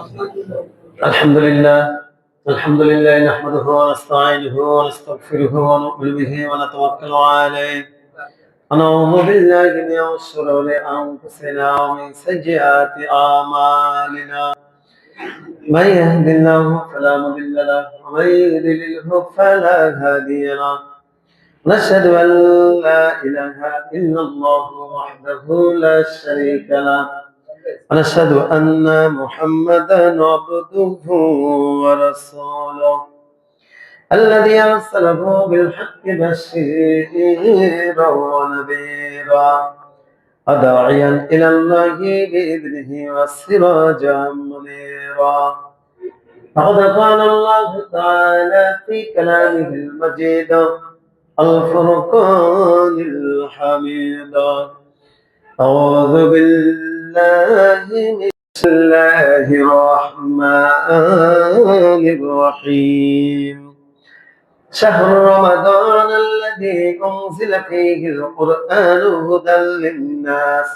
الحمد لله الحمد لله نحمده ونستعينه ونستغفره ونؤمن به ونتوكل عليه ونعوذ بالله من شرور أنفسنا ومن سيئات أعمالنا من يهد الله فلا مضل له ومن يضلله فلا هادي له نشهد أن لا إله إلا الله وحده لا شريك له ونشهد أن محمدا عبده ورسوله الذي أرسله بالحق بشيرا ونذيرا وداعيا إلى الله بإذنه وسراجا منيرا فقد قال الله تعالى في كلامه المجيد الفرقان الحميد أعوذ بالله من الله الرحمن الرحيم شهر رمضان الذي أنزل فيه القرآن هدى للناس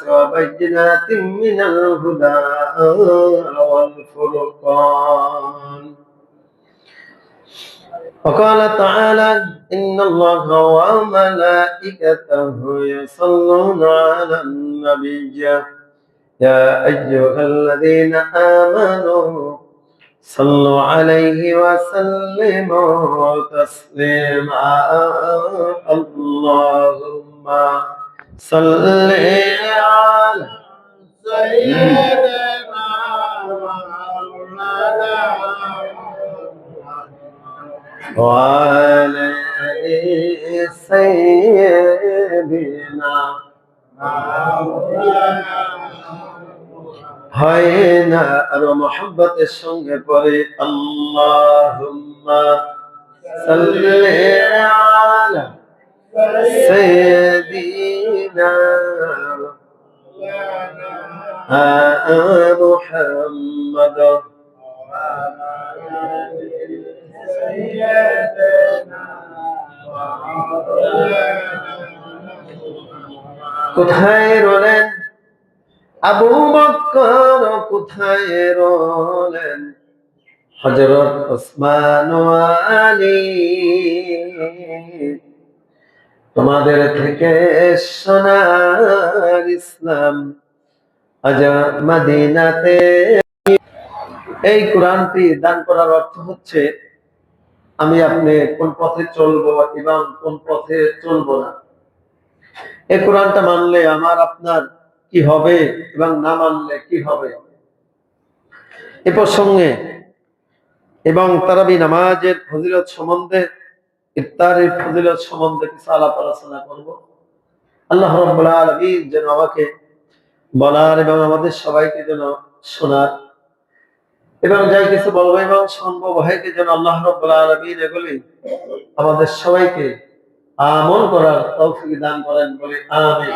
وبينات من الهدى والفرقان وقال تعالى إن الله وملائكته يصلون على النبي يا أيها الذين آمنوا صلوا عليه وسلموا تسليما اللهم صل على سيدنا مولانا وعلى سيدنا হয় না আর মোহাব্বতের সঙ্গে পড়ে আল্লাহুম্মা সাল্লি আলা সাইয়্যিদিনা মুহাম্মাদ কোথায় রলেন আবু বকর, কোথায় রলেন হযরত ওসমান ও আলী? তোমাদের থেকে সোনার ইসলাম আজ মদিনাতে। এই কোরআনটি দান করার অর্থ হচ্ছে আমি আপনি কোন পথে চলবো এবং কোন পথে চলবো না। এই কোরআনটা মানলে আমার আপনার কি হবে এবং না মানলে কি হবে এ প্রসঙ্গে এবং তারাবি নামাজের ফজিলত সম্বন্ধে, ইফতারের ফজিলত সম্বন্ধে কিছু আলাপ আলোচনা করব। আল্লাহ রাব্বুল আলামিন যেন আমাকে বলার এবং আমাদের সবাইকে যেন শোনার এবং যাই কিছু বলবো এবং সম্ভব হয় যেন আল্লাহ রাব্বুল আলামিন এগুলি আমাদের সবাইকে আমল করার তৌফিক দান করেন বলে আমিন।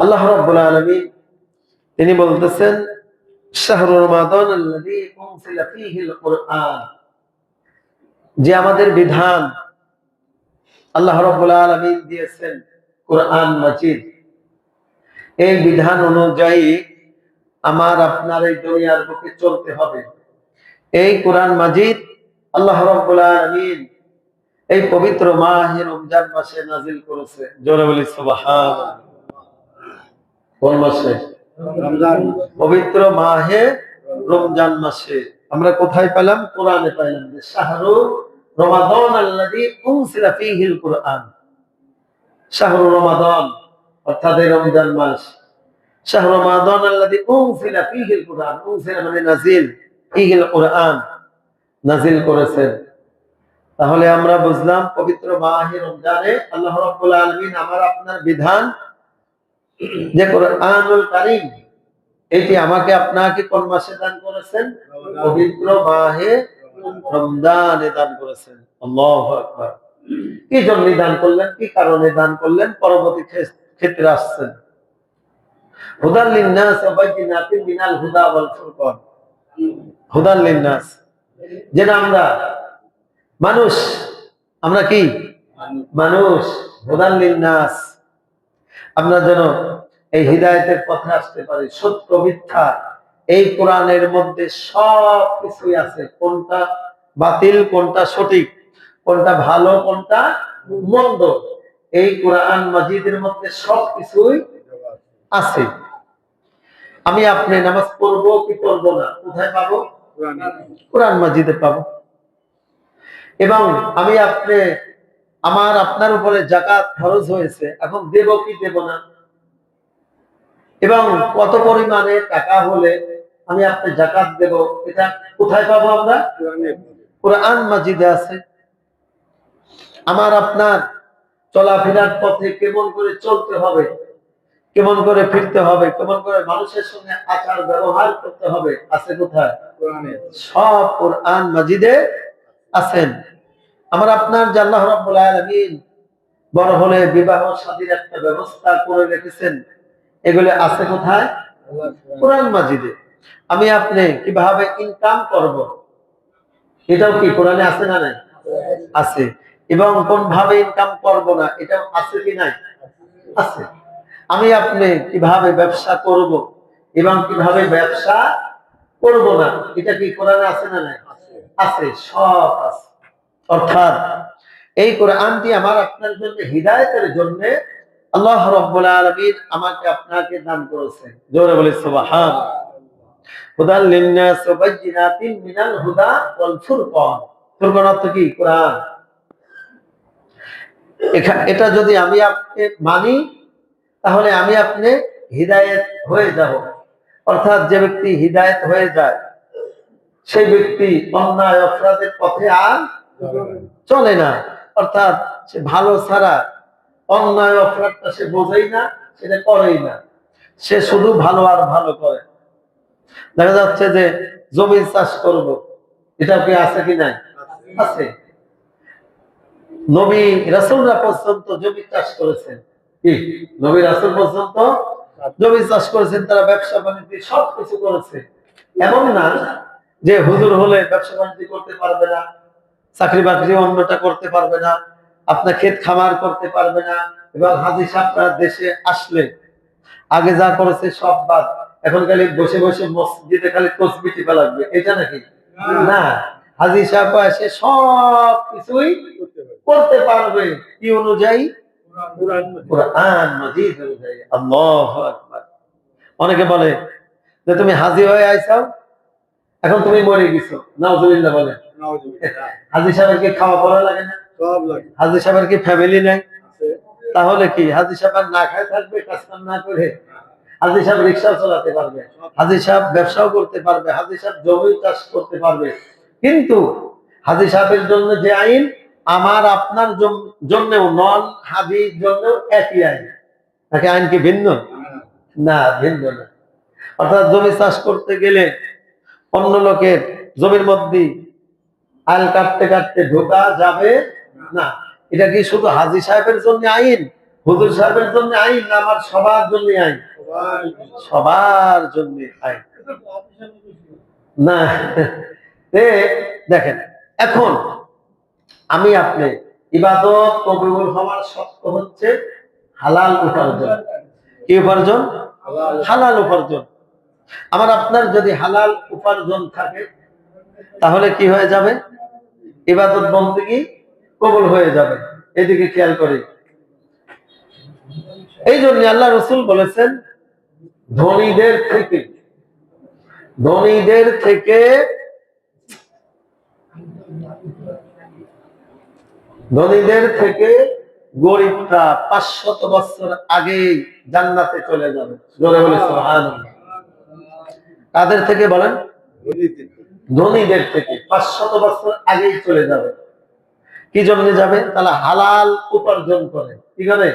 আল্লাহ রাব্বুল আলামিন তিনি বলতেছেন শাহরু রমাদান আল্লাযী উনজিলা ফীহিল কুরআন, যে আমাদের বিধান আল্লাহ রাব্বুল আলামিন দিয়েছেন কুরআন মাজিদ। এই বিধান অনুযায়ী আমার আপনার এই দুনিয়ার বুকে চলতে হবে। এই কোরআন মাজিদ আল্লাহ রাব্বুল আলামিন এই পবিত্র মাহে রমজান মাসে নাজিল করেছে। জোরে বলি সুবহানাল্লাহ। কোন মাসে? রমজান। পবিত্র মাহে রমজান মাসে আমরা কোথায় পেলাম? কোরআনে পেলাম যে শাহরু রমাদান আল্লাযী উনজিলা ফীহিল কুরআন। শাহরু রমাদান অর্থাৎ রমজান মাস। শাহরু রমাদান আল্লাযী উনজিলা ফীহিল কুরআন, উনজিলা মানে নাজিল, ফীহিল কুরআন নাজিল করেছেন। তাহলে আমরা বুঝলাম পবিত্র মাহে রমজানে আল্লাহ রাব্বুল আলামিন আমার আপনার বিধান যে কুরআনুল কারীম এটি আমাকে আপনাকে কোন মাসে দান করেছেন? পবিত্র মাহে রমজানে দান করেছেন। আল্লাহু আকবার। কি জন্য দান করলেন, কি কারণে দান করলেন পরবর্তী ক্ষেত্রে আসছেন। হুদাল লিন-নাস ওয়া বাইয়িনাতিন মিনাল হুদা ওয়াল ফুরকান। হুদাল লিন-নাস, যেন আমরা মানুষ, আমরা কি মানুষ, হুদাল লিন-নাস, আমরা যেন এই হিদায়াতের পথে আসতে পারি। সত্য মিথ্যা এই কোরআনের মধ্যে সব কিছুই আছে, কোনটা বাতিল কোনটা সঠিক, কোনটা ভালো কোনটা মন্দ, এই কোরআন মাজিদের মধ্যে সব কিছুই আছে। আমি আপনি নামাজ পড়বো কি পড়বো না কোথায় পাবো? কোরআন মাজিদে পাবো। এবং আমি আপনি আমার আপনার উপরে যাকাত খরচ হয়েছে, এখন দেব কি দেব না, এবং কত পরিমাণে টাকা হলে আমি আপনি যাকাত দেব, এটা কোথায় পাবো আমরা? কোরআন মাজিদে আছে। আমার আপনার চলাফেরার পথে কেমন করে চলতে হবে, কেমন করে ফিরতে হবে, কেমন করে মানুষের সঙ্গে আচার ব্যবহার করতে হবে, আছে কোথায়? সব কোরআন মাজিদে আছেন। আমার আপনার যে আল্লাহ রাব্বুল আলামিন বড় হলে বিবাহ শাদীর একটা ব্যবস্থা করে রেখেছেন, এগুলো আছে কোথায়? কোরআন মাজিদে। আমি আপনি কিভাবে ইনকাম করব, এটাও কি কোরআনে আছে না নাই? আছে। এবং কোন ভাবে ইনকাম করব না, এটাও আছে কি নাই? আছে। আমি আপনি কিভাবে ব্যবসা করব এবং কিভাবে ব্যবসা করব না, এটা কি কোরআনে আছে না নাই? আছে, সব আছে। অর্থাৎ এই কোরআনটি আমার আপনার জন্য হিদায়াতের জন্য আল্লাহ রাব্বুল আলামিন আমাকে আপনাকে দান করেছেন। জোরে বলি সুবহানাল্লাহ। হুদাল লিন্নাস ওয়া বাইয়িনাতিন মিনাল হুদা ওয়াল ফুরকান। ফুরকান অর্থ কি? কোরআন। এটা যদি আমি আপনি মানি, তাহলে আমি আপনি হিদায়াত হয়ে যাব। অর্থাৎ যে ব্যক্তি হিদায়াত হয়ে যায়, সেই ব্যক্তি অন্যায় অপরাধের পথে আর চলে না। অর্থাৎ সে ভালো ছাড়া অন্যায় অপরাধটা সে বোঝেই না, সেটা করেই না, সে শুধু ভালো আর ভালো করে। দেখা যাচ্ছে যে জমি চাষ করব, এটা কি আছে কি নাই? আছে। নবী রাসূলরা পর্যন্ত জমি চাষ করেছেন। কি নবী রাসূল পর্যন্ত জমি চাষ করেছেন, তারা ব্যবসা বাণিজ্য সবকিছু করেছে। এমন না যে হুজুর হলে ব্যবসা বাণিজ্য করতে পারবে না, চাকরি বাকরি অন্যটা করতে পারবে না, আপনার ক্ষেত খামার করতে পারবে না, এবং হাজী সাহেবরা দেশে আসলে আগে যা করেছে সব বাদ, এখন খালি বসে বসে মসজিদে খালি তসবিহ টিপা লাগবে, এটা নাকি? না, হাজী সাহেব এসে সব কিছুই করতে পারবে। কি অনুযায়ী? কোরআন মাজিদ অনুযায়ী। আল্লাহু আকবার। অনেকে বলে যে তুমি হাজী হয়ে আইছাও, এখন তুমি মরে গেছো, নাউজুবিল্লাহ বলে। হাজী সাহেবের কি খাওয়া পড়া লাগে না? সব লাগে। হাজী সাহেবের কি ফ্যামিলি নাই? তাহলে কি হাজী সাহেব না খায় থাকবে কাজ কাম না করে? হাজী সাহেব রিকশা চালাতে পারবে, হাজী সাহেব ব্যবসাও করতে পারবে, হাজী সাহেব জমি চাষ করতে পারবে। কিন্তু হাজী সাহেবের জন্য যে আইন, আমার আপনার জন্যও নন হাজীর জন্য একই আইন। নাকি আইন কি ভিন্ন? না, ভিন্ন না। অর্থাৎ জমি চাষ করতে গেলে অন্য লোকের জমির মধ্যে আল কাটতে কাটতে ঢোকা যাবে না। এটা কি শুধু হাজী সাহেবের জন্য আইন, হুজুর সাহেবের জন্য আইন, না আমার সবার জন্য আইন? সবার জন্য আইন। না, দেখেন, এখন আমি আপনি ইবাদত কবুল হওয়ার শর্ত হচ্ছে হালাল উপার্জন। কি উপার্জন? হালাল উপার্জন। আমার আপনার যদি হালাল উপার্জন থাকে, তাহলে কি হয়ে যাবে? ইবাদত বন্দেগী কবুল হয়ে যাবে। এদিকে খেয়াল করি। এই জন্য আল্লাহ রাসূল বলেছেন, ধনীদের থেকে গরিবরা 500 বছর আগে জান্নাতে চলে যাবে। জোরে বলে সুবহানাল্লাহ। তাদের থেকে বলেন? ধনীদের থেকে 500 বছর আগেই চলে যাবে। কি জন্য যাবে? তারা হালাল উপার্জন করে। কি করে?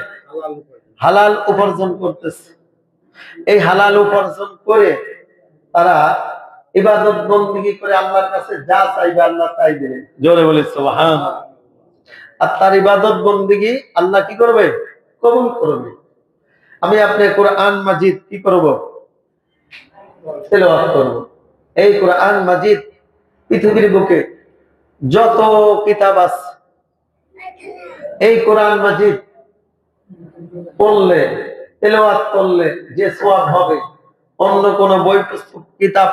হালাল উপার্জন করতেছে। এই হালাল উপার্জন করে তারা ইবাদত বন্দেগী করে আল্লাহর কাছে যা চাইবে আল্লাহ তাই দেবে। জোরে বলে সুবহানাল্লাহ। আর তার ইবাদত বন্দেগী আল্লাহ কি করবে? কবুল করবে। আমি আপনি কোরআন মাজিদ কি করব? তেলাওয়াত করব। এই কোরআন মাজিদ পৃথিবীর বুকে যত কিতাব আছে, এই কোরআন মাজিদ পড়লে তেলাওয়াত করলে যে সওয়াব হবে অন্য কোন বই পুস্তক কিতাব।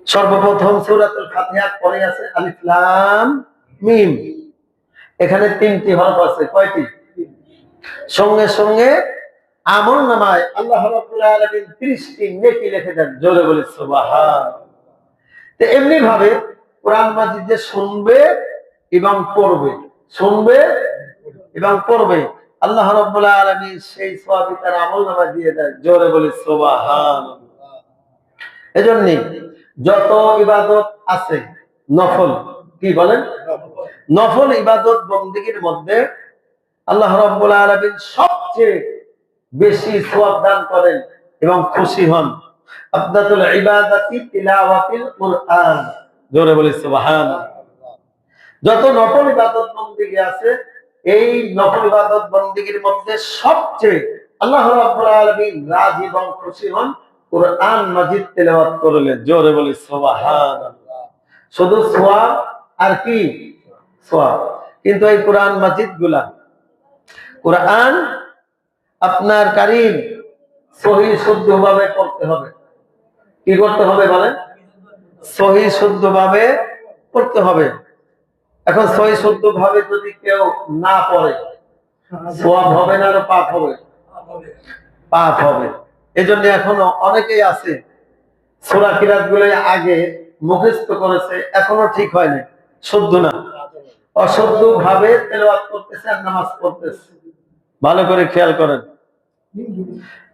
সর্বপ্রথম সূরাতুল ফাতিহা পড়ে আছে আলিফ লাম মিম, এখানে 3টি হরফ আছে। কয়টি? সঙ্গে সঙ্গে আমল নামায় আল্লাহ রাব্বুল আলামিন 30টি নেকি লিখে দেন। জোরে বলি সুবহান। তো এমনি ভাবে কোরআন মাজিদ যে শুনবে এবং পড়বে, শুনবে এবং পড়বে, আল্লাহ রাব্বুল আলামিন সেই সওয়াব তার আমলনামায় দিয়ে দেয়। জোরে বলি সুবহানাল্লাহ। এজন্য যত ইবাদত আছে নফল, কি বলেন, নফল ইবাদত বন্দেগীর মধ্যে আল্লাহ রাব্বুল আলামিন সবচেয়ে বেশি সওয়াব দান করেন এবং খুশি হন আফদালুল ইবাদাতি তিলাওয়াতিল কুরআন। জোরে বলি সুবহানাল্লাহ। যত নফল ইবাদত বন্দেগী আছে এই নফল ইবাদত বন্দেগীর মধ্যে সবচেয়ে আল্লাহ রাব্বুল আলামিন রাজি এবং খুশি হন কুরআন মাজিদ তেলাওয়াত করলে। জোরে বলি সুবহানাল্লাহ। শুধু সওয়াব আর কি সওয়াব। কিন্তু এই কোরআন মাজিদ গুলা, কোরআন আপনার কারীম সহি শুদ্ধ ভাবে পড়তে হবে। কি করতে হবে বলেন? সহি শুদ্ধ ভাবে পড়তে হবে। এখন সহি শুদ্ধ ভাবে যদি কেউ না পড়ে সওয়াব হবে না, আর পাপ হবে? পাপ হবে। এজন্য এখনো অনেকেই আছে সূরা কিরাত গুলো আগে মুখস্থ করেছে, এখনো ঠিক হয় না, শুদ্ধ না, অশুদ্ধ ভাবে তেলাওয়াত করতেছে আর নামাজ পড়তেছে। ভালো করে খেয়াল করেন।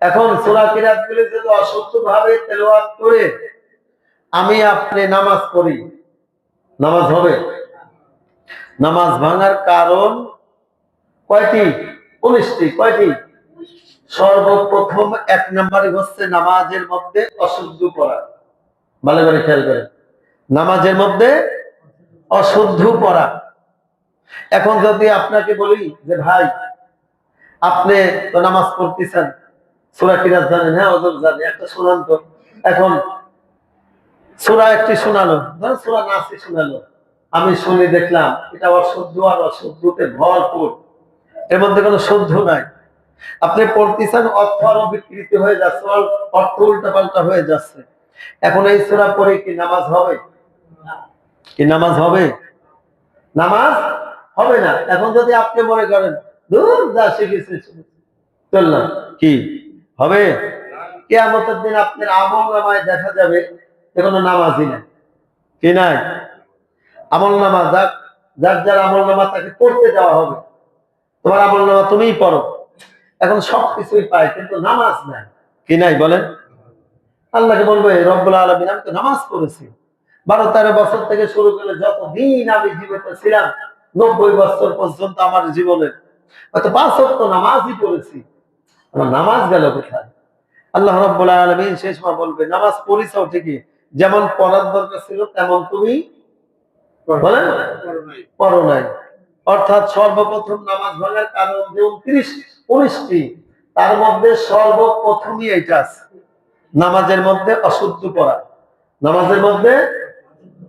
এখন সূরা কিরাত গুলো যদি অশুদ্ধ ভাবে তেলাওয়াত করে আমি আপনি নামাজ পড়ি, নামাজ হবে? নামাজ ভাঙার কারণ কয়টি? 19টি। কয়টি? সর্বপ্রথম 1 নম্বরে হচ্ছে নামাজের মধ্যে অশুদ্ধ পড়া। ভালো করে খেয়াল করেন, নামাজের মধ্যে অশুদ্ধ পড়া। এখন যদি আপনাকে বলি যে ভাই আপনি তো নামাজ পড়তেছেন, সূরা কিরাত জানেন? হ্যাঁ হুজুর জানি। একটা শোনান তো। এখন সূরা একটি শোনালো, ধরেন সূরা নাসি শোনালো, আমি শুনে দেখলাম এটা অশুদ্ধ আর অশুদ্ধতে ভরপুর, এর মধ্যে কোনো শুদ্ধ নাই। আপনি পড়তেছেন, অর্থ আরো বিকৃত হয়ে যাচ্ছে, অর্থ উল্টা পাল্টা হয়ে যাচ্ছে। এখন এই সূরা পড়ে কি নামাজ হবে? কি নামাজ হবে? নামাজ হবে না। এখন যদি আপনি মনে করেন দূর যা শিখেছি চললাম, কি হবে? কিয়ামতের দিন আপনার আমলনামায় দেখা যাবে যে কোনো নামাজই নাই। কি নাই? আমলনামা যার যার যার আমলনামা তাকে পড়তে দেওয়া হবে। তোমার আমলনামা তুমিই পড়ো। এখন সবকিছুই পাই কিন্তু নামাজ নাই। কি নাই বলেন? আল্লাহকে বলবে রব্বুল আলামিন আমি তো নামাজ পড়েছি 12-13 বছর থেকে শুরু করে যতদিন আমি জীবিত ছিলাম, 90 বছর পর্যন্ত আমার জীবনে হয়তো 5 ওয়াক্ত নামাজই পড়েছি, আমার নামাজ গেল কোথায়? আল্লাহ রাব্বুল আলামিন শেষ সময় বলবে নামাজ পড়িছো ঠিকই, যেমন পড়ার দরকার ছিল তেমন তুমি বলেন পড়ো নাই। অর্থাৎ সর্বপ্রথম নামাজ ভাঙার কারণ যে 19টি, তার মধ্যে সর্বপ্রথমই এটা আছে, নামাজের মধ্যে অশুদ্ধ পড়া। নামাজের মধ্যে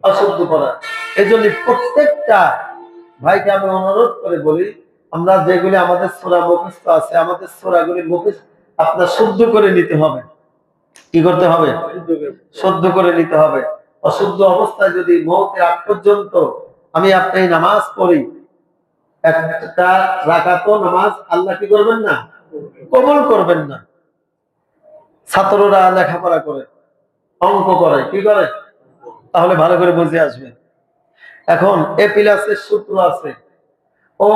অশুদ্ধ পড়া। এই জন্য প্রত্যেকটা ভাইকে আমি অনুরোধ করে বলি, আমরা যেগুলি আমাদের সূরা মুখস্থ আছে, আমাদের সূরাগুলি মুখস্থ আপনার শুদ্ধ করে নিতে হবে। কি করতে হবে? শুদ্ধ করে নিতে হবে। অশুদ্ধ অবস্থায় যদি মওতের আগ পর্যন্ত আমি আপনি নামাজ পড়ি, একটা রাকাতও নামাজ আল্লাহ কি করবেন না? কবুল করবেন না। ছাত্ররা লেখাপড়া করে, অঙ্ক করে, কি করে? তাহলে ভালো করে বুঝে আসবে। এখন এ প্লাসের সূত্র আছে, ও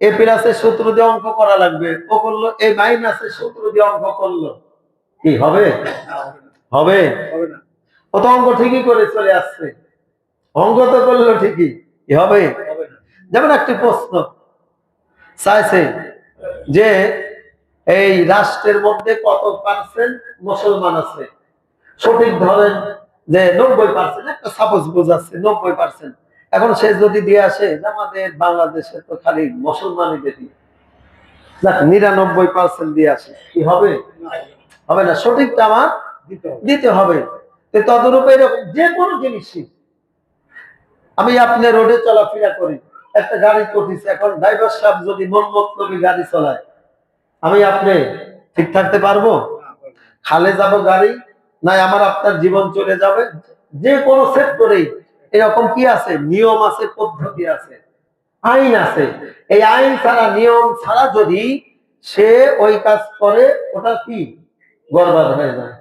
এ প্লাসের সূত্র দিয়ে অঙ্ক করা লাগবে, ও করলো এ মাইনাসের সূত্র দিয়ে অঙ্ক করলো, কি হবে? হবে? ও তো অঙ্ক ঠিকই করে চলে আসছে, অঙ্ক তো করলো ঠিকই, কি হবে? যেমন একটি প্রশ্ন চাইছে যে এই রাষ্ট্রের মধ্যে কত পার্সেন্ট মুসলমান আছে, সঠিক ধরেন যে 90%, একটা সাপোজ বোঝাচ্ছে 90%। এখন সে যদি দিয়ে আসে আমাদের বাংলাদেশে তো খালি মুসলমানই দেখি, 99% দিয়ে আসে, কি হবে? হবে না। সঠিকটা আমার দিতে হবে। তদরূপে এরকম যে কোনো জিনিসই, আমি আপনি রোডে চলাফেরা করি, একটা গাড়ি করতেছে, এখন ড্রাইভার সাহেব যদি মন মতলবি গাড়ি চলায়, আমি আপনি ঠিক থাকতে পারবো? খালে যাব গাড়ি, নাই আমার আপনার জীবন চলে যাবে। যে কোনো সেক্টরেই এরকম কি আছে, নিয়ম আছে, পদ্ধতি আছে, আইন আছে। এই আইন ছাড়া, নিয়ম ছাড়া যদি সে ওই কাজ করে, ওটা কি বরবাদ হয়ে যায়।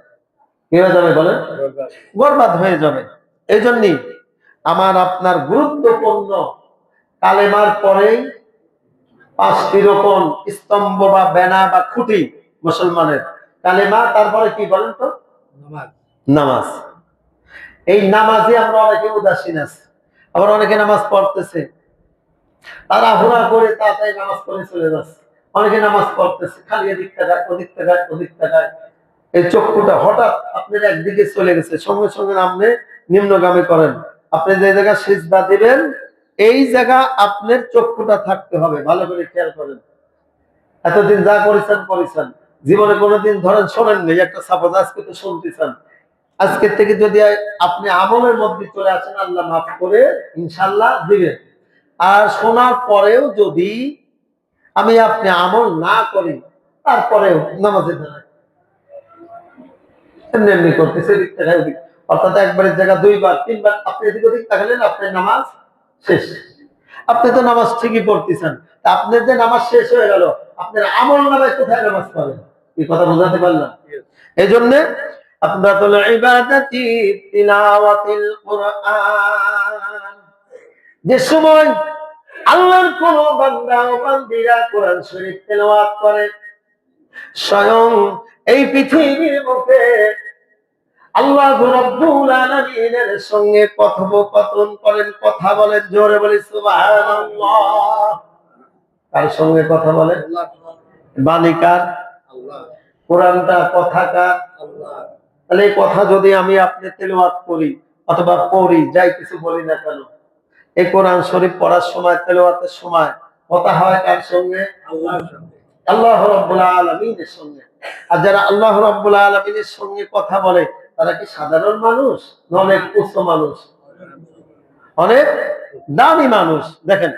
কি হয়ে যাবে বলেন? বরবাদ হয়ে যাবে। এই জন্যই আমার আপনার গুরুত্বপূর্ণ কালেমার পরেই 5টি রকম স্তম্ভ বা বেনা বা খুঁটি মুসলমানের। কালেমা, তারপরে কি বলেন তো? নামাজ। এই নামাজে আমরা অনেকে উদাসীন আছি। আবার অনেকে নামাজ পড়তেছে, তারা হুড়া করে তাড়াতাড়ি নামাজ পড়ে চলে যাচ্ছে। অনেকে নামাজ পড়তেছে, খালি এদিক তাকায়, ওদিক তাকায়, ওদিক তাকায়। এই চক্ষুটা হঠাৎ আপনার একদিকে চলে গেছে, সঙ্গে সঙ্গে আপনি নিম্নগামী করেন। আপনি যে জায়গা সিজদা দিবেন, এই জায়গা আপনার চক্ষুটা থাকতে হবে। ভালো করে খেয়াল করেন। এতদিন যা করেছেন করেছেন, জীবনে কোনোদিন ধরেন শোনেন নেই, একটা সাপোজ আজকে তো শুনতেছেন। আজকের থেকে যদি আপনি আমলের মধ্যে চলে আসেন, আল্লাহ মাফ করে ইনশাল্লাহ দিবেন। আর শোনার পরেও যদি আমি আপনি আমল না করি, তারপরেও নামাজের দ্বারা এমনি এমনি করতেছে, এদিক তাকায় ওদিক। অর্থাৎ একবারের জায়গা 2বার 3বার আপনি এদিক ওদিক তাকালেন, আপনার নামাজ শেষ। আপনি তো নামাজ ঠিকই পড়তেছেন, আপনার যে নামাজ শেষ হয়ে গেল, আপনার আমল নামায় কোথায় নামাজ পাবেন? এই কথা বোঝাতে পারলাম? এই জন্য আফদাতুল ইবাদাতি তিলাওয়াতিল কুরআন। যে সময় আল্লাহর কোন বান্দা ও বান্দীরা কোরআন শরীফ তেলাওয়াত করে, স্বয়ং এই পৃথিবীর মুখে আল্লাহ রাব্বুল আলামিনের সঙ্গে কথোপকথন করেন, কথা বলেন। জোরে বলি সুবহানাল্লাহ। কার সঙ্গে কথা বলেন? বাণীকার আল্লাহ, কোরআনটা কথাকার আল্লাহ। তাহলে এই কথা যদি আমি আপনি তেলাওয়াত করি অথবা পড়ি, যাই কিছু বলি না কেন, এই কোরআন শরীফ পড়ার সময়, তেলাওয়াতের সময় কথা হয় কার সঙ্গে? আল্লাহর সঙ্গে, আল্লাহ রাব্বুল আলামিনের সঙ্গে। আর যারা আল্লাহ রাব্বুল আলামিনের সঙ্গে কথা বলে, তারা কি সাধারণ মানুষ না অনেক উচ্চ মানুষ? অনেক দামি মানুষ। দেখেন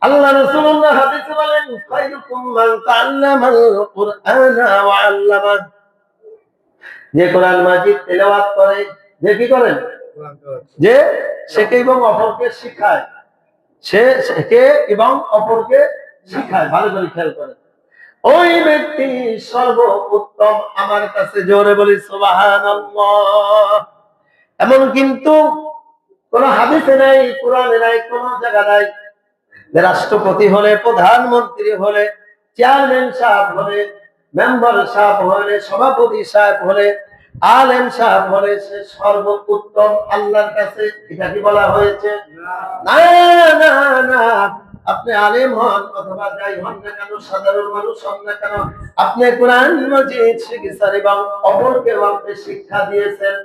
আল্লাহ রাসূলুল্লাহ হাদিসে বলেন, খায়রুকুম মান তাআল্লামাল কুরআনা ওয়া আল্লামা। যে কোরআন মাজিদ তেলাওয়াত করে, যে কি করেন? যে শেখে এবং অপরকে শিখায়। সে শেখে এবং অপরকে শিখায়। ভালো করে খেয়াল করেন। ওই ব্যক্তি সর্বোত্তম আমার কাছে। জোরে বলি সুবহানাল্লাহ। এমন কিন্তু কোন হাদিসে নাই, কোরআনে নাই, কোন জায়গা নাই যে রাষ্ট্রপতি হলে, প্রধানমন্ত্রী হলে, চেয়ারম্যান সাহেব হলে, মেম্বার সাহেব হলে, সভাপতি সাহেব হলে, আলেম সাহেব হলে সে সর্বোত্তম আল্লাহর কাছে। এটা কি বলা হয়েছে? না না না। আপনি আলেম হন অথবা যাই হন না কেন, সাধারণ মানুষ হন না কেন, আপনি কোরআন মাজিদ শিখেছেন এবং অপরকেও আপনি শিক্ষা দিয়েছেন।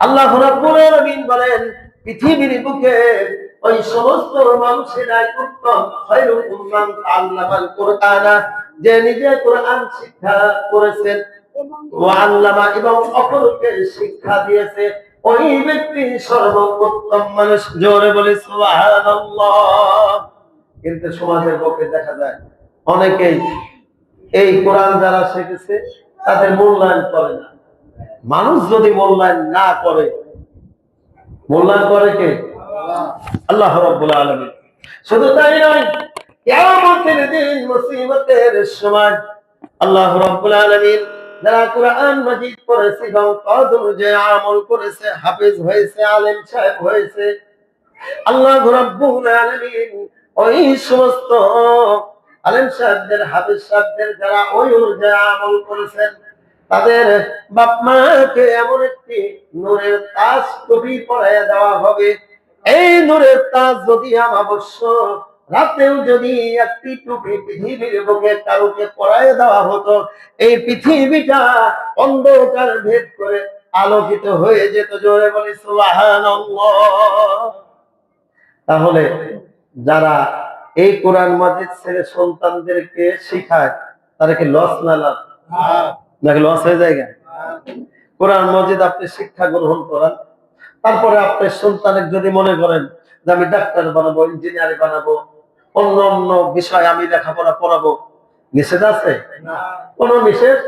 আল্লাহ রাব্বুল আলামিন বলেন, পৃথিবীর বুকে ওই সমস্ত মানুষেরাই উত্তম, খায়রুকুম মান তাআল্লামাল কুরআনা, যে নিজে কোরআন শিক্ষা করেছেন, ওয়া আল্লামা এবং অপরকে শিক্ষা দিয়েছে, ওই ব্যক্তি সর্বোত্তম মানুষ। জোরে বলে সুবহানাল্লাহ। কিন্তু সমাজের পক্ষে দেখা যায় অনেকেই এই কোরআন যারা শিখেছে তাদের মূল্যায়ন করে না। মানুষ যদি মূল্যায়ন না করে, মূল্যায়ন করে কে? আল্লাহ রাব্বুল আলামিন। শুধু তাই নয়, কিয়ামতের দিন, মুসিবতের সময় আল্লাহ রাব্বুল আলামিন যারা কোরআন মাজিদ পড়েছে এবং তদ অনুযায়ী আমল করেছে, হাফেজ হয়েছে, আলেম সাহেব হয়েছে, আল্লাহ রাব্বুল আলামিন ওই সমস্ত আলেম সাহেবদের, হাফেজ সাহেবদের যারা ওই অনুযায়ী আমল করেছেন, তাদের বাপ মাকে এমন একটি নূরের তাজ টুপি পরাইয়া দেওয়া হবে। এই নূরের তাজ যদি অবশ্য রাতেও যদি একটি টুপি পৃথিবীর বুকে কাউকে পরাইয়া দেওয়া হতো, এই পৃথিবীটা অন্ধকার ভেদ করে আলোকিত হয়ে যেত। জোরে বলি সুবহানাল্লাহ। তাহলে যারা এই কোরআন মাজিদ ছেড়ে সন্তানদেরকে শিখায়, তারা কি লস না লাভ? নাকি লস হয়ে যায়? কোরআন মাজিদ আপনি শিক্ষা গ্রহণ করান, তারপরে আপনার সন্তানের যদি মনে করেন যে আমি ডাক্তার বানাবো, ইঞ্জিনিয়ার বানাবো, অন্য অন্য বিষয় আমি লেখাপড়া পড়াবো, নিষেধ আছে? কোনো নিষেধ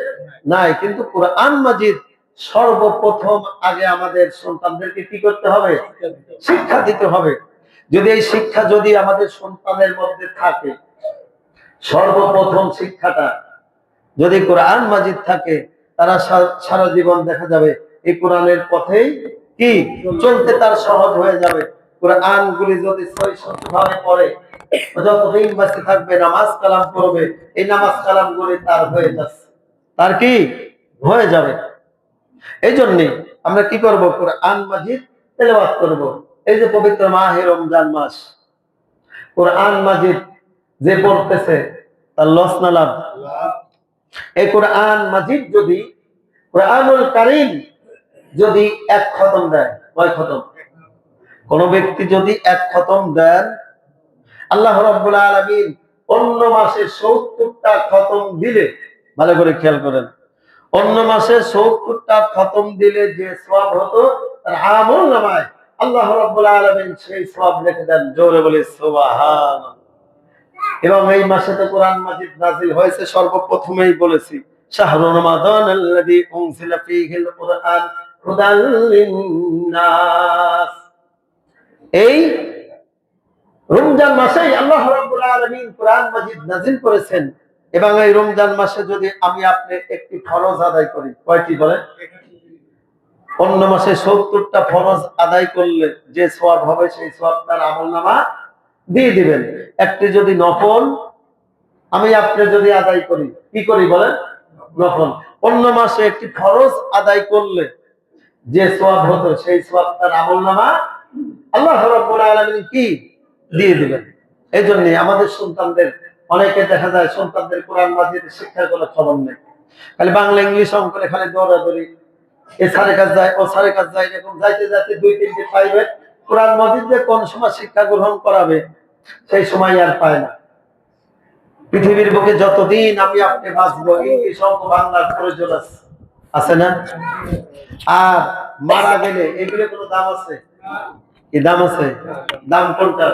নাই, কিন্তু কোরআন মাজিদ সর্বপ্রথম আগে আমাদের সন্তানদেরকে কি করতে হবে? শিক্ষা দিতে হবে। যদি এই শিক্ষা যদি আমাদের সন্তানের মধ্যে থাকে, সর্বপ্রথম শিক্ষাটা যদি কোরআন মাজিদ থাকে, তারা সারা জীবন দেখা যাবে এই কোরআনের পথেই কি চলতে তার সহজ হয়ে যাবে। কোরআন গুলি যদি সহিষ্ণুভাবে পড়ে, যতদিন বাঁচতে থাকবে নামাজ কালাম করবে, এই নামাজ কালাম গুলি তার হয়ে যাচ্ছে, তার কি হয়ে যাবে। এই জন্যে আমরা কি করব? কোরআন মাজিদ তেলাওয়াত করব। এই যে পবিত্র মাহে রমজান মাস, কোরআন মাজিদ যে পড়তেছে তার লস না লাভ? এই কোরআন মাজিদ যদি, কোরআনুল কারীম যদি এক খতম দেয়, কয় খতম? কোন ব্যক্তি যদি এক খতম দেন, আল্লাহ রাব্বুল আলামিন অন্য মাসে ৭০টা খতম দিলে, ভালো করে খেয়াল করেন, অন্য মাসে ৭০টা খতম দিলে যে সওয়াব হতো তার আমল নামায় আল্লাহ রাব্বুল আলামিন সেই সওয়াব লিখে দেন। জোরে বলি সুবহানাল্লাহ। এবং এই মাসে তো কোরআন মাজিদ নাযিল হয়েছে, সর্বপ্রথমেই বলেছি শাহরু রমাদান আল্লাযী উনজিলা ফীহিল কুরআন হুদাল লিন-নাস। এই রমজান মাসেই আল্লাহ রাব্বুল আলামিন কোরআন মাজিদ নাযিল করেছেন। এবং এই রমজান মাসে যদি আমি আপনি একটি ফরজ আদায় করি, কয়টি বলেন? অন্য মাসে ৭০টা ফরজ আদায় করলে যে সওয়াব হবে সেই সওয়াব তার আমলনামা দিয়ে দিবেন। একটি যদি নফল আমি আপনি যদি আদায় করি, কি করি বলেন? নফল। অন্য মাসে একটি ফরজ আদায় করলে যে সওয়াব হতো সেই সওয়াব তার আমলনামা আল্লাহ রাব্বুল আলামিন কি দিয়ে দিবেন। এই জন্য আমাদের সন্তানদের, অনেকে দেখা যায় সন্তানদের কোরআন মাজিদের শিক্ষার কোনো খবর নেই, খালি বাংলা ইংলিশ অঙ্কনে খালি দৌড়াদৌড়ি, এ সারে কাজ যায় ও সারে কাজ যায়, এরকম যাইতে যাইতে ২-৩টি প্রাইভেট কোরআন মাজিদ যে কোন সময় শিক্ষা গ্রহণ করাবে সেই সময় আর পায় না। পৃথিবীর বুকে যতদিন আমি আপনি বাঁচবো, ইংলিশ অঙ্ক বাংলার প্রয়োজন আছে না? আর মারা গেলে এগুলো কোনো দাম আছে? কি দাম আছে? দাম কোনটা?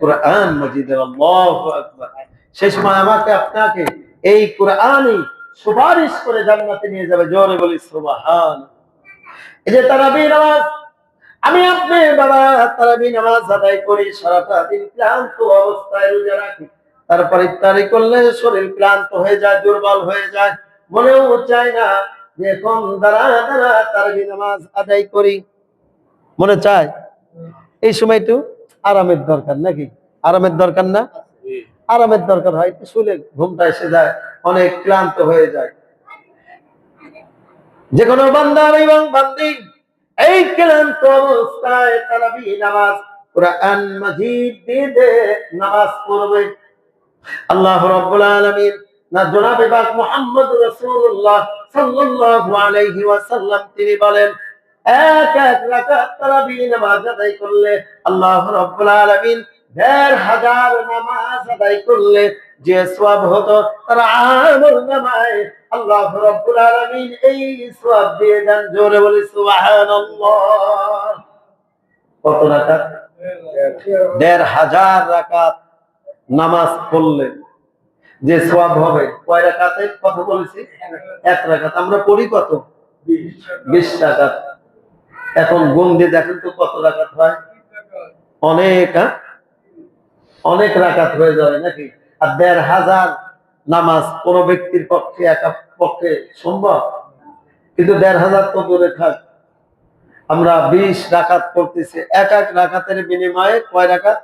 কোরআন মাজিদের। আল্লাহু আকবার। সেই সময় আমাকে আপনাকে এই কোরআনই সুপারিশ করে জান্নাতে নিয়ে যাবে। জোরে বলি সুবহানাল্লাহ। এই যে তারাবি নামাজ, আমি আপনি বাবা তারাবি নামাজ আদায় করি, সারাটা দিন ক্লান্ত অবস্থায় রোজা রাখি, তারপর ইফতারি করলে শরীর ক্লান্ত হয়ে যায়, দুর্বল হয়ে যায়, মনেও চায় না যে এখন দাঁড়া দাঁড়া তারাবি নামাজ আদায় করি, মনে চায়। এই সময় একটু আরামের দরকার, নাকি? আরামের দরকার না? আরামের দরকার হয়, একটু শুলে ঘুমটা এসে যায়, অনেক ক্লান্ত হয়ে যায়। যে কোনো বান্দা এবং বান্দি এই ক্লান্ত অবস্থায় তারাবি নামাজ কোরআন মাজিদ দিয়ে নামাজ পড়বে। আল্লাহ রাব্বুল আলামিন না জনাবে পাক মুহাম্মদ রাসূলুল্লাহ সাল্লাল্লাহু আলাইহি ওয়াসাল্লাম তিনি বলেন, এক এক রাকাত তারাবি নামাজ আদায় করলে আল্লাহ রাব্বুল আলামিন ১৫০০ নামাজ আদায় করলে যে সওয়াব হতো তার আমলনামায় আল্লাহ রাব্বুল আলামিন এই সওয়াব দিয়ে দেন। জোরে বলি সুবহানাল্লাহ। কত রাকাত? ১৫০০ রাকাত নামাজ পড়লে যে সওয়াব হবে। কয় রাকাতের কথা বলেছি? এক রাকাত। আমরা পড়ি কত? ২০ রাকাত। এখন গুণ দিয়ে দেখেন তো কত রাকাত হয়? অনেক, অনেক রাকাত হয়ে যাবে, নাকি? আর ১৫০০ নামাজ কোন ব্যক্তির পক্ষে একা পক্ষে সম্ভব? কিন্তু ১৫০০ তো দূরে থাক, আমরা ২০ রাকাত করতেছি, এক এক রাকাতের বিনিময়ে কয় রাকাত?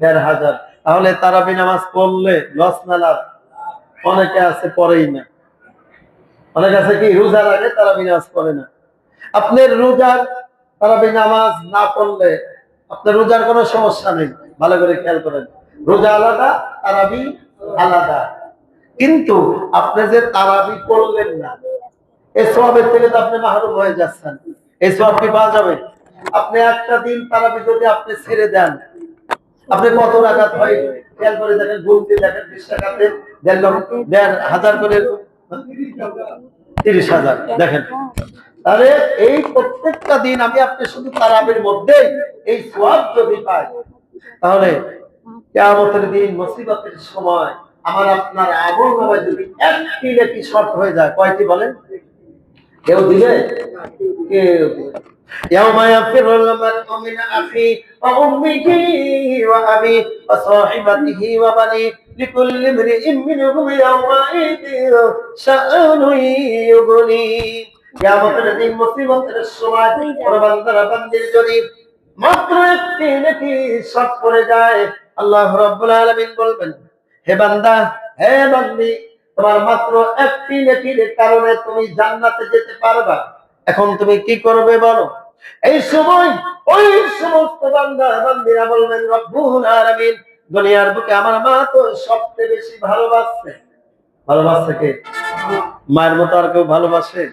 ১৫০০। তাহলে তারাবি নামাজ পড়লে লস না লাভ? অনেকে আছে পড়েই না, অনেক আছে কি রোজার আগে তারাবি নামাজ পড়ে না। আপনার রোজার তারাবি নামাজ না পড়লে আপনার রোজার কোনো সমস্যা নেই, ভালো করে খেয়াল করেন। রোজা আলাদা, তারাবি আলাদা। কিন্তু আপনি যে তারাবি পড়লেন না, এই সওয়াবের থেকে তো আপনি মাহরুম হয়ে যাচ্ছেন। এই সওয়াব কি পাওয়া যাবে? আপনি একটা দিন তারাবি যদি আপনি ছেড়ে দেন, আপনি কত রাকাত হয় খেয়াল করে দেখেন, গুনতে দেখেন। ২০ রাকাতে ১৫০০ করে ৩০,০০০ দেখেন। তাহলে এই প্রত্যেকটা দিন আমি আপনি শুধু তারাবির মধ্যে এই সওয়াব যদি পাই, তাহলে কিয়ামতের দিন মুসিবতের সময় আমার আপনার আমল নামায় যদি একটি নেকি শর্ট হয়ে যায়, কয়টি বলেন? কেউ দিবে? কেউ দিবে। يوم يفر المرء من أخيه وأمه وأبيه وصاحبته وبنيه لكل امرئ منهم يومئذ شأن يغنيه। কিয়ামতের দিন মুসিবতের সময় কোন বান্দারা বান্দির যদি মাত্র একটি নেকি শর্ট পড়ে যায়, আল্লাহ রাব্বুল আলামিন বলবেন, হে বান্দা, হে বান্দি, তোমার মাত্র একটি নেকির কারণে তুমি জান্নাতে যেতে পারবা। এখন তুমি কি করবে বলো? এই সময় ওই সমস্ত বান্দা বান্দিরা বলবেন, রব্বুল আলামিন, দুনিয়ার বুকে আমার মা তো সবচেয়ে বেশি ভালোবাসছে। ভালোবাসছে কে? মায়ের মতো আর কেউ ভালোবাসে?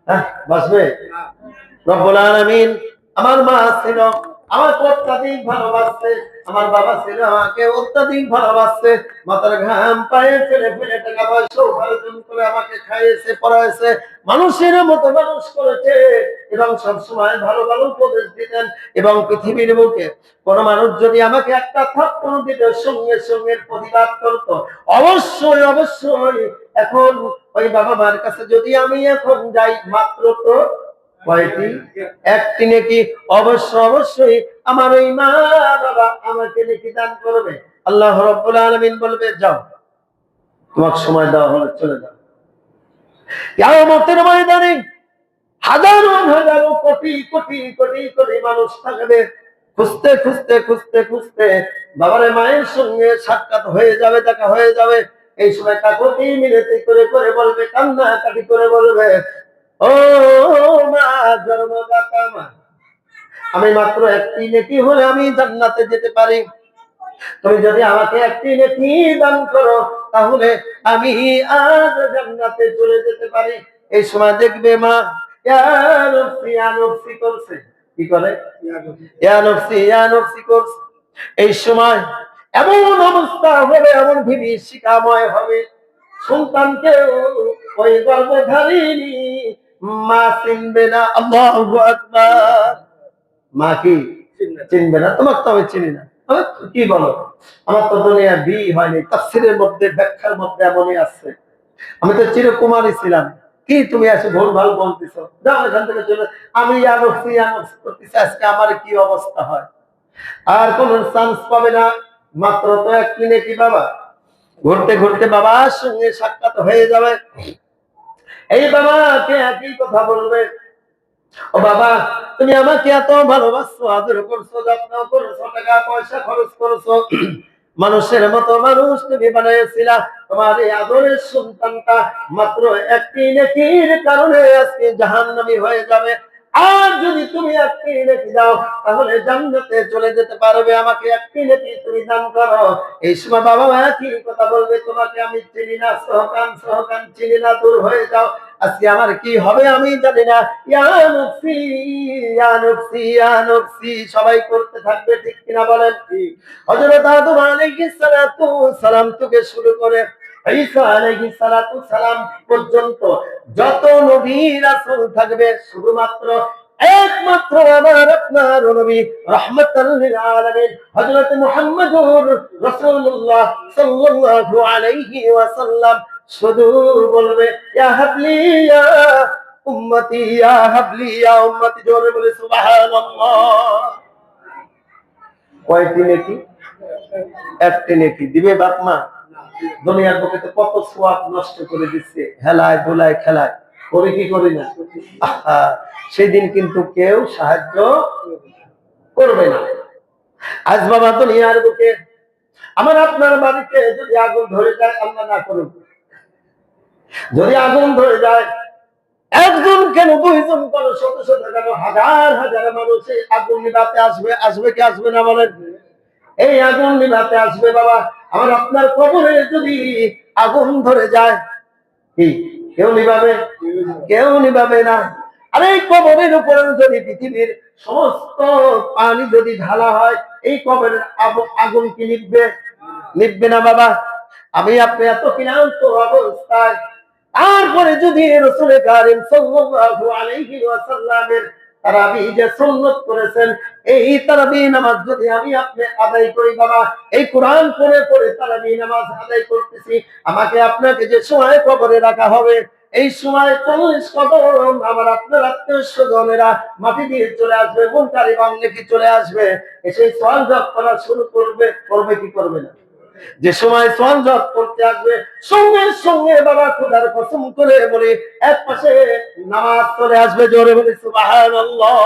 হ্যাঁ, বাসবে? রব্বুল আলামিন, আমার মা ছিল আমাকে অত্যাধিক ভালোবাসছে, আমার বাবা ছিল আমাকে অত্যাধিক ভালোবাসছে, মাথার ঘাম পায়ে ফেলে ফেলে টাকা পয়সা উপার্জন করে আমাকে খাইয়েছে, পড়াইছে, মানুষের মতো মানুষ করেছে, এবং সবসময় ভালো ভালো উপদেশ দিতেন। এবং পৃথিবীর বুকে কোন মানুষ যদি আমাকে একটা থাপ্পড় দিতে সঙ্গে সঙ্গে প্রতিবাদ করত, অবশ্যই অবশ্যই এখন ওই বাবা মার কাছে যদি আমি এখন যাই, মাত্র তো কয়টি? একটি নেকি। অবশ্যই আমার ওই মা বাবা আমাকে নেকি দান করবে। আল্লাহ রাব্বুল আলামিন বলবে, যাও, তোমাকে সময় দেওয়া হলো, চলে যাও। কিয়ামতের ময়দানে হাজারো হাজারো কোটি কোটি কোটি কোটি মানুষ থাকবে, খুঁজতে খুঁজতে খুঁজতে খুঁজতে বাবারে মায়ের সঙ্গে সাক্ষাৎ হয়ে যাবে, দেখা হয়ে যাবে। এই সময় কাকুতি মিনতি করে করে বলবে, কান্না কাটি করে বলবে, ও মা, জন্মদাতা মা, আমি মাত্র একটি নেকি হলে আমি জান্নাতে যেতে পারি। তুমি যদি আমাকে একটি নেকি দান করো, তাহলে আমি আজ জান্নাতে চলে যেতে পারি। এই সময় দেখবে মা ইয়া নফসি ইয়া নফসি করছে। কি করে? ইয়া নফসি ইয়া নফসি করছে। এই সময় এমন অবস্থা হবে, এমন বিভীষিকাময় হবে, সন্তানকে ওই গর্ভধারিণী মা চিনবে না। আল্লাহু আকবার। মা কি চিনবে না? তোমাকে তো আমি চিনি না। কি বলো? আমার তো দুনিয়া বিয়ে হয়নি। তাফসীরের মধ্যে, ব্যাখ্যার মধ্যে এমনই আছে, আমি তো চিরকুমারী ছিলাম। কি তুমি এসে ভুল ভাল বলতেছো? যাও এখান থেকে চলে। আমি করতেছি, আজকে আমার কি অবস্থা হয়। আর কোন চান্স পাবে না, মাত্র তো এক মিনিট বাবা। ঘুরতে ঘুরতে বাবার সঙ্গে সাক্ষাৎ হয়ে যাবে। এই বাবাকে একই কথা বলবে, ও বাবা, তুমি আমাকে এত ভালোবাসছো, আদর করছো, যত্ন করছো, টাকা পয়সা খরচ করছো, মানুষের মতো মানুষ তুমি বানাইছিলা। তোমার এই আদরের সন্তানটা মাত্র একটি নেকির কারণে আজকে জাহান্নামী হয়ে যাবে। আর যদি তুমি একটি নেকি দাও, তাহলে জান্নাতে চলে যেতে পারবে। আমাকে একটি নেকি তুমি দান করো। এই সময় বাবা মা কি কথা বলবে, তোমাকে আমি চিনি না, সহকান সহকান চিনি না, দূর হয়ে যাও, আজকে আমার কি হবে আমি জানি না। ইয়া নফসি ইয়া নফসি ইয়া নফসি সবাই করতে থাকবে, ঠিক কিনা বলেন? হযরত আদম আলাইহিস সালাতু সালাম থেকে শুরু করে ঈসা আলাইহিস সালাতু সালাম পর্যন্ত যত নবী রাসূল থাকবে, শুধুমাত্র একমাত্র আমার আপনার নবী রাহমাতাল লিল আলামিন হযরত মুহাম্মদুর রাসূলুল্লাহ সাল্লাল্লাহু আলাইহি ওয়াসাল্লাম শুধু বলবে, ইয়া হাবলি ইয়া উম্মতি ইয়া হাবলি ইয়া উম্মতি। জোরে বলে সুবহানাল্লাহ। কয়টি নেকি? একটি নেকি দিবে বাপ মা? দুনিয়ার বুকে তো কত সওয়াব নষ্ট করে দিচ্ছে, হেলায় দোলায় খেলায়, করি কি করি না? সেদিন কিন্তু কেউ সাহায্য করবে না। আজ বাবা দুনিয়ার বুকে আমার আপনার বাড়িতে যদি আগুন ধরে যায়, আল্লাহ না করুক, যদি আগুন ধরে যায়, একজন কেন, দুইজন কেন, শত শত কেন, হাজার হাজার মানুষ এই আগুন নিভাতে আসবে। আসবে কি আসবে না বলেন? এই আগুন নিভাতে আসবে বাবা। আমার আপনার কবরে যদি আগুন ধরে যায়, কি কেউ নিভাবে? কেউ নিভাবে না। আর এই কবরের উপরে যদি পৃথিবীর সমস্ত পানি যদি ঢালা হয়, এই কবরের আগুন কি নিভবে? নিভবে না বাবা। আমি আপনি এত ক্লান্ত অবস্থায়, তারপরে যদি রাসূল কারীম সাল্লাল্লাহু আলাইহি ওয়াসাল্লামের তারাবি যে সুন্নত করেছেন, এই তারাবি নামাজ যদি আমি আপনি আদায় করি বাবা, এই কোরআন পড়ে পড়ে তারাবি নামাজ আদায় করতেছি, আমাকে আপনাকে যে সময় কবরে রাখা হবে, এই সময় 40 কদম আমার আপনার আত্মীয় স্বজনেরা মাটি দিয়ে চলে আসবে, মুনকারি বান্নেকি চলে আসবে, এসে সওয়াল জবাব করা শুরু করবে। করবে কি করবে না? যে সময় সওয়াল জবাব করতে আসবে, সঙ্গে সঙ্গে বাবা খোদার কসম করে বলে এক পাশে নামাজ চলে আসবে, জোরে বলে সুবহানাল্লাহ।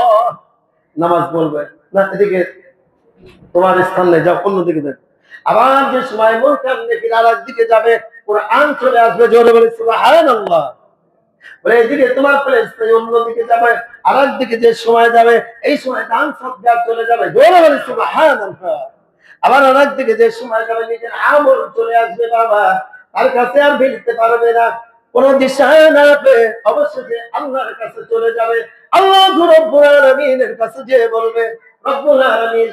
নামাজ পড়বে না, এদিকে তোমার স্থান নেই, যাও অন্যদিকে যাও। আবার যে সময় মুনকার নেকির আরেক দিকে যাবে, কোরআন চলে আসবে, জোরে বলে সুবহানাল্লাহ। এদিকে তোমার প্লেস অন্যদিকে যাবে, আরেক দিকে যে সময় যাবে, এই সময় দান সদকা চলে যাবে, জোরে বলে সুবহানাল্লাহ। আবার আরেক দিকে যে সময় যাবে, নিজের আমল চলে আসবে বাবা, তার কাছে আর ফিরতে পারবে না, কোন দিশা না পেয়ে অবশেষে আল্লাহর কাছে চলে যাবে। আল্লাহ রব্বুল আলামিনের কাছে যে বলবে, রব্বুল আলামিন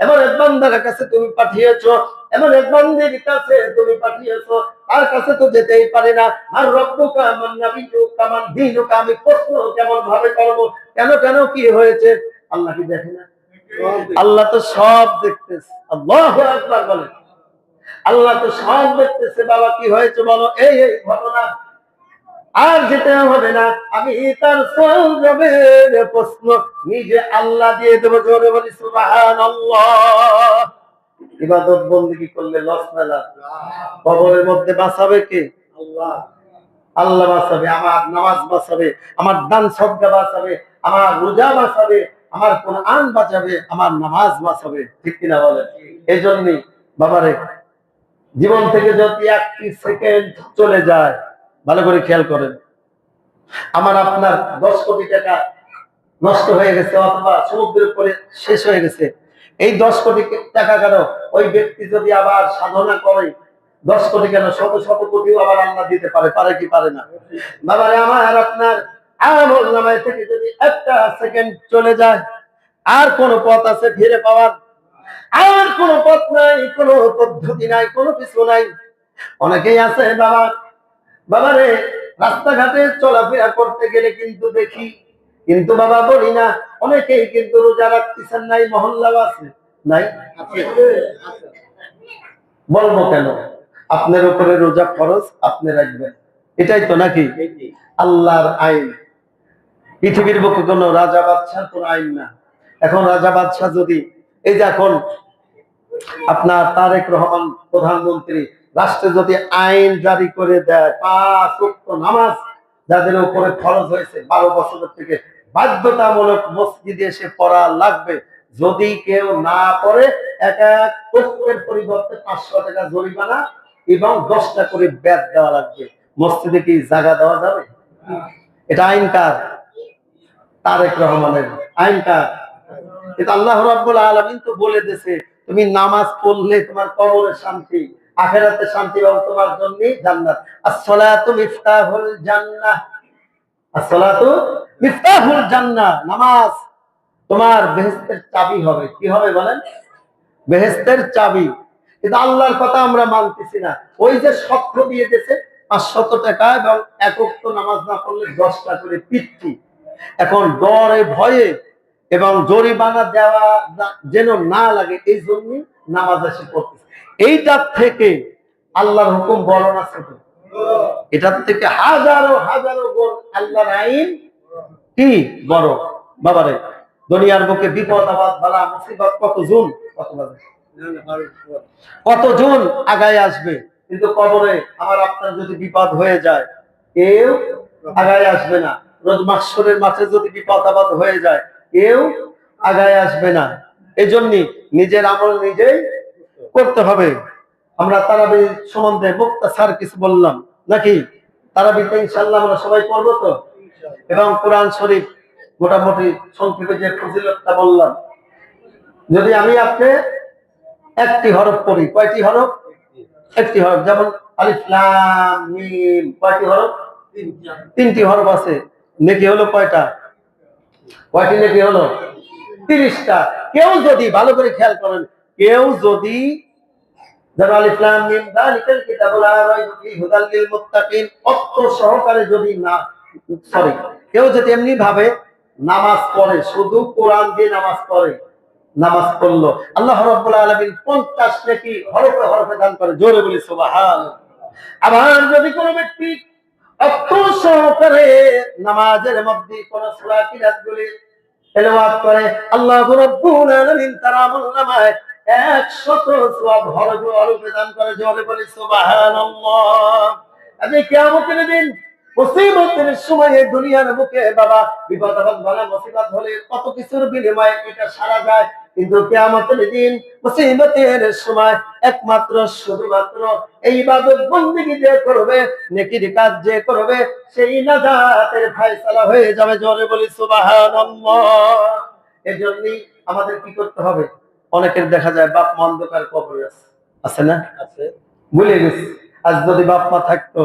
এমন এক বান্দার কাছে তুমি পাঠিয়েছো, এমন এক বান্দির কাছে তুমি পাঠিয়েছো, তার কাছে তো যেতেই পারি না। আর রব্বুকা মান নাবিয়্যুকা মান দীনুকা, আমি প্রশ্ন কেমন ভাবে করবো, কেন কেন কি হয়েছে? আল্লাহ কি দেখে না? আল্লাহ তো সব দেখতেছে। আল্লাহু আকবার বলেন। আল্লাহ তো সব দেখতেছে। বাবা কি হয়েছে বলো, এই এই ঘটনা, আর যেতে হবে না, আমি তার সওয়াবের প্রশ্ন নিজে আল্লাহ দিয়ে দেবো, জোরে বলি সুবহানাল্লাহ। ইবাদত বন্দেগী করলে লস না লাভ? কবরের মধ্যে বাঁচাবে কে? আল্লাহ। আল্লাহ বাঁচাবে, আমার নামাজ বাঁচাবে, আমার দান সদকা বাঁচাবে, আমার রোজা বাঁচাবে, আমার কোরআন বাঁচাবে, আমার নামাজ বাঁচাবে, ঠিক কিনা বলেন? এই জন্যই বাবারে, জীবন থেকে যদি একটি সেকেন্ড চলে যায়, ভালো করে খেয়াল করেন, আমার আপনার 10 কোটি টাকা নষ্ট হয়ে গেছে অথবা সমুদ্রের পরে শেষ হয়ে গেছে, এই 10 কোটি টাকা কেন, ওই ব্যক্তি যদি আবার সাধনা করে 10 কোটি কেন, শত শত কোটিও আবার আল্লাহ দিতে পারে, পারে কি পারে না? বাবারে আমার আর আপনার আমল নামায় থেকে যদি একটা সেকেন্ড চলে যায়, আর কোন পথ আছে ফিরে পাওয়ার? আর কোন পথ নাই, কোন পদ্ধতি নাই, কোনো কিছু নাই। অনেকেই আছে বাবা, বাবারে রাস্তাঘাটে চলাফেরা করতে গেলে কিন্তু দেখি, কিন্তু বাবা বলি না, অনেকেই কিন্তু রোজা রাখতেছেন, নাই মহল্লা আছে নাই? বলবো কেন? আপনার উপরে রোজা ফরজ, আপনি রাখবেন, এটাই তো নাকি আল্লাহর আইন। পৃথিবীর বুকে কোন রাজা বাদশার কোন আইন না। এখন রাজা বাদশাহ যদি, এই যে এখন আপনার তারেক রহমান প্রধানমন্ত্রী, রাষ্ট্রে যদি আইন জারি করে দেয় 5 ওয়াক্ত নামাজ যাদের উপরে ফরজ হয়েছে 12 বছরের থেকে, বাধ্যতামূলক মসজিদে এসে পড়া লাগবে, যদি কেউ না পড়ে এক এক ওয়াক্তের পরিবর্তে 500 টাকা জরিমানা এবং 10টা করে ব্যাট দেওয়া লাগবে। মসজিদে কি জায়গা দেওয়া যাবে? এটা আইন কার? তারেক রহমানের। আইন কার? এটা আল্লাহ রাব্বুল আলামিন তো বলে দিয়েছে, তুমি নামাজ পড়লে তোমার কবরের শান্তি, আখিরাতে শান্তি এবং তোমার জন্য জান্নাত। as-salatu মিফতাহুল জান্নাহ, as-salatu মিফতাহুল জান্নাহ। নামাজ তোমার বেহেশতের চাবি হবে। কি হবে বলেন? বেহেশতের চাবি। কিন্তু আল্লাহর কথা আমরা মানতেছি না। ওই যে সাক্ষ্য দিয়ে দিয়েছে 500 টাকা এবং এক ওয়াক্ত নামাজ না পড়লে 10টা করে পিট্টি। এখন ডরে ভয়ে এবং জরিমানা দেওয়া যেন না লাগে, এই জন্য নামাজ এসে পড়তেছে। এইটার থেকে আল্লাহর হুকুম বড় না ছোট? এটার থেকে হাজারো হাজারো গুণ আল্লাহর আইন কি বড়। বাবারে, দুনিয়ার বুকে বিপদ আপদ বালা মুসিবত কত জুন, কত জুন আগায় আসবে, কিন্তু কবরে আমার আপনার যদি বিপদ হয়ে যায়, কেউ আগায় আসবে না। রোজ মাহশরের মাঠে যদি বিপদ আপদ হয়ে যায়, কেউ আগায় আসবে না। এই জন্য নিজের আমল নিজেই করতে হবে। আমরা তারাবি সম্বন্ধে মুক্তাসার কিছু বললাম নাকি? তারাবিতে ইনশাআল্লাহ আমরা সবাই পড়বো তো, এবং কোরআন শরীফ মোটামুটি সংক্ষেপে যে ফজিলতটা বললাম, যদি আমি আপনি একটি হরফ পড়ি, কয়টি হরফ? একটি হরফ। যেমন আলিফ লাম মিম, কয়টি হরফ? 3টি হরফ আছে। নেকি হলো কয়টা? কয়টি নেকি হলো? 30টা। কেউ যদি ভালো করে খেয়াল করেন, কেউ যদি যেমন আলিফ লাম মিম যালিকাল কিতাবু লা রাইবা ফীহি হুদাল লিল মুত্তাকিন অর্থ সহকারে যদি না, সরি, কেউ যদি এমনি ভাবে নামাজ পড়ে, শুধু কোরআন দিয়ে নামাজ পড়ে, নামাজ পড়লো, আল্লাহ রাব্বুল আলামিন 50 নেকি হরফে হরফে দান করে। জোরে বলি সুবহানাল্লাহ। আবার যদি কোনো ব্যক্তি অর্থ সহকারে নামাজের মধ্যে কোন সূরা কিরাত বলে তেলাওয়াত করে, আল্লাহ রাব্বুল আলামিন তার আমলনামায় 100 সওয়াব হরফে হরফে দান করে। জোরে বলি সুবহানাল্লাহ। আজকে কিয়ামতের দিন মুসিবতের সময়ে দুনিয়ার বুকে বাবা বিপদ আপদ বালা মুসিবত হলে কত কিছুর বিনিময়ে এটা সারা যায়, কিন্তু কিয়ামতের দিন মুসিবতের সময় একমাত্র শুধুমাত্র এই ইবাদত বندگی যে করবে, নেকির কাজ যে করবে, সেই নাজাতের ফয়সালা হয়ে যাবে। জোরে বলি সুবহানাল্লাহ। এজন্যই আমাদের কি করতে হবে? অনেকের দেখা যায় বাপ মা অন্ধকার কবরে আছে, আছে না? আছে, ভুলে গেছে। আজ যদি বাপ মা থাকতো,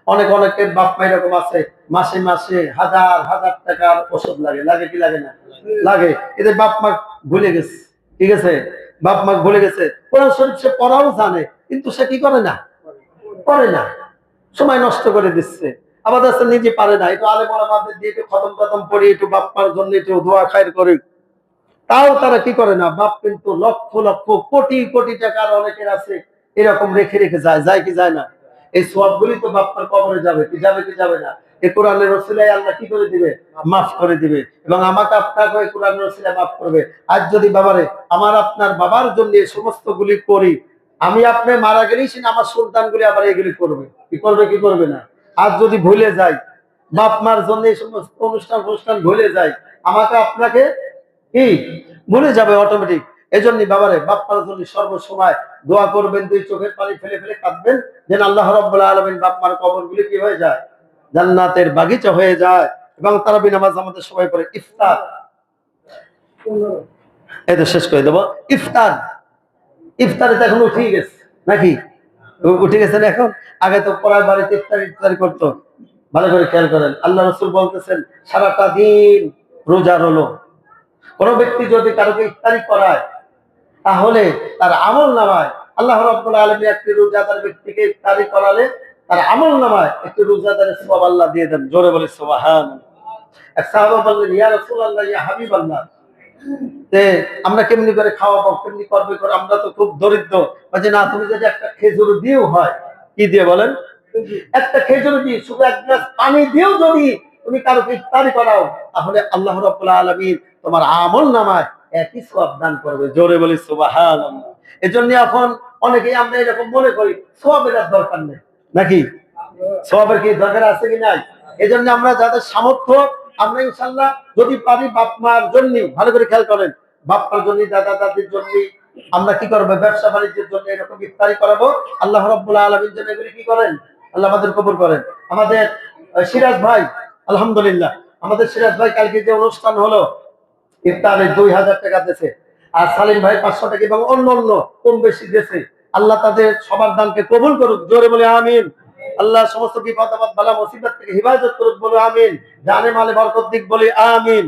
অনেকের বাপ মা এরকম আছে, মাসে মাসে হাজার হাজার টাকার ওষুধ লাগে, লাগে কি লাগে না? লাগে। এদের বাপ মা ভুলে গেছে, ঠিক আছে? বাপ মা ভুলে গেছে, কোরআন শরীফ সে পড়াও জানে, কিন্তু সে কি করে না? করে না, সময় নষ্ট করে দিচ্ছে। আমাদের নিজে পারে না, একটু আলেম ওলামাদের দিয়ে একটু খতম খতম পড়ি, একটু বাপ মার জন্য একটু দোয়া খায়ের করি, তাও তারা কি করে না। বাপ কিন্তু লক্ষ লক্ষ কোটি কোটি টাকার অনেকের আছে, এরকম রেখে রেখে যায়, যায় কি যায় না? এই সওয়াবগুলি তো বাপমার কবরে যাবে, কি যাবে কি যাবে না? এই কোরআনের ওসিলায় আল্লাহ কি করে দিবে? মাফ করে দিবে। এবং আমাকে আপনাকে এই কোরআনের ওসিলায় মাফ করবে। আজ যদি বাবারে আমার আপনার বাবার জন্য এই সমস্ত গুলি করি, আমি আপনি মারা গেলেই সে আমার সন্তানগুলি আবার এগুলি করবে, কি করবে কি করবে না? আজ যদি ভুলে যাই, বাপ মার জন্য এই সমস্ত অনুষ্ঠান ভুলে যাই, আমাকে আপনাকে কি ভুলে যাবে অটোমেটিক। এজন্য বাবারে বাপ্পার জন্য সর্বসময় দোয়া করবেন, দুই চোখের পানি ফেলে ফেলে কাঁদবেন, যেন আল্লাহ রাব্বুল আলামিন বাপ্পার কবরগুলি কি হয়ে যায়? জান্নাতের বাগিচা হয়ে যায়। এবং তারাবি নামাজ আমাদের সবাই পড়ে। ইফতার, এই তো শেষ করে দেবো। ইফতার, ইফতারে তো এখন উঠে গেছে নাকি? উঠে গেছেন এখন। আগে তো পড়ার বাড়িতে ইফতারি করতো। ভালো করে খেয়াল করেন, আল্লাহ রাসূল বলতেছেন সারাটা দিন রোজা রলো, কোন ব্যক্তি যদি কারোকে ইফতারি করায়, তাহলে তার আমল নামায় আল্লাহ রাব্বুল আলামিন একটি রোজাদার ব্যক্তিকে ইফতারি করালে তার আমল নামায় একটি রোজাদারের সওয়াব আল্লাহ দিয়ে দেন। জোরে বলে সুবহানাল্লাহ। এক সাহাবা বললেন, ইয়া রাসূলুল্লাহ, ইয়া হাবিবাল্লাহ, যে আমরা কেমনি করে খাওয়াবো, কেমনি করবে করে, আমরা তো খুব দরিদ্র। বলছে না, তুমি যদি একটা খেজুর দিয়েও হয়, কি দিয়ে বলেন? একটা খেজুর দিয়ে, শুধু এক গ্লাস পানি দিয়েও যদি তুমি কারোকে ইফতারি করাও, তাহলে আল্লাহ রাব্বুল আলামিন তোমার আমল নামায় একই সওয়াব দান করবে। জোরে বলি সুবহানাল্লাহ। এজন্য এখন অনেকেই আমরা এরকম মনে করি সওয়াবের আর দরকার নেই, নাকি? সওয়াবের কি দরকার আছে কি নাই? এজন্য আমরা যাদের সামর্থ্য, আমরা ইনশাআল্লাহ যদি পারি বাপ মার জন্য, ভালো করে খেয়াল করেন, বাপ মার জন্য, দাদা দাদির জন্য আমরা কি করবো? ব্যবসা বাণিজ্যের জন্য এরকম ইফতারি করাবো। আল্লাহ রাব্বুল আলামিন যেন এগুলি কি করেন? আল্লাহ আমাদের কবুল করেন। আমাদের সিরাজ ভাই, আলহামদুলিল্লাহ, আমাদের সিরাজ ভাই কালকে যে অনুষ্ঠান হলো, ইফতারে 2000 টাকা দিয়েছে, আর সালিম ভাই 500 টাকা, এবং অন্য অন্য কম বেশি দিয়েছে। আল্লাহ তাদের সবার দানকে কবুল করুক। জোরে বলে আমিন। আল্লাহ সমস্ত বিপদ আপদ বালা মুসিবত থেকে হিফাজত করুক, বলে আমিন। জানে মালে বরকত দিক, বলে আমিন।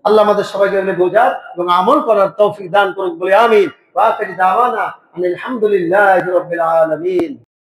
আল্লাহ আমাদের সবাইকে বোঝার এবং আমল করার তৌফিক দান করুক, বলে আমিন। ওয়া আখির দাওয়ানা আলহামদুলিল্লাহি রাব্বিল আলামিন।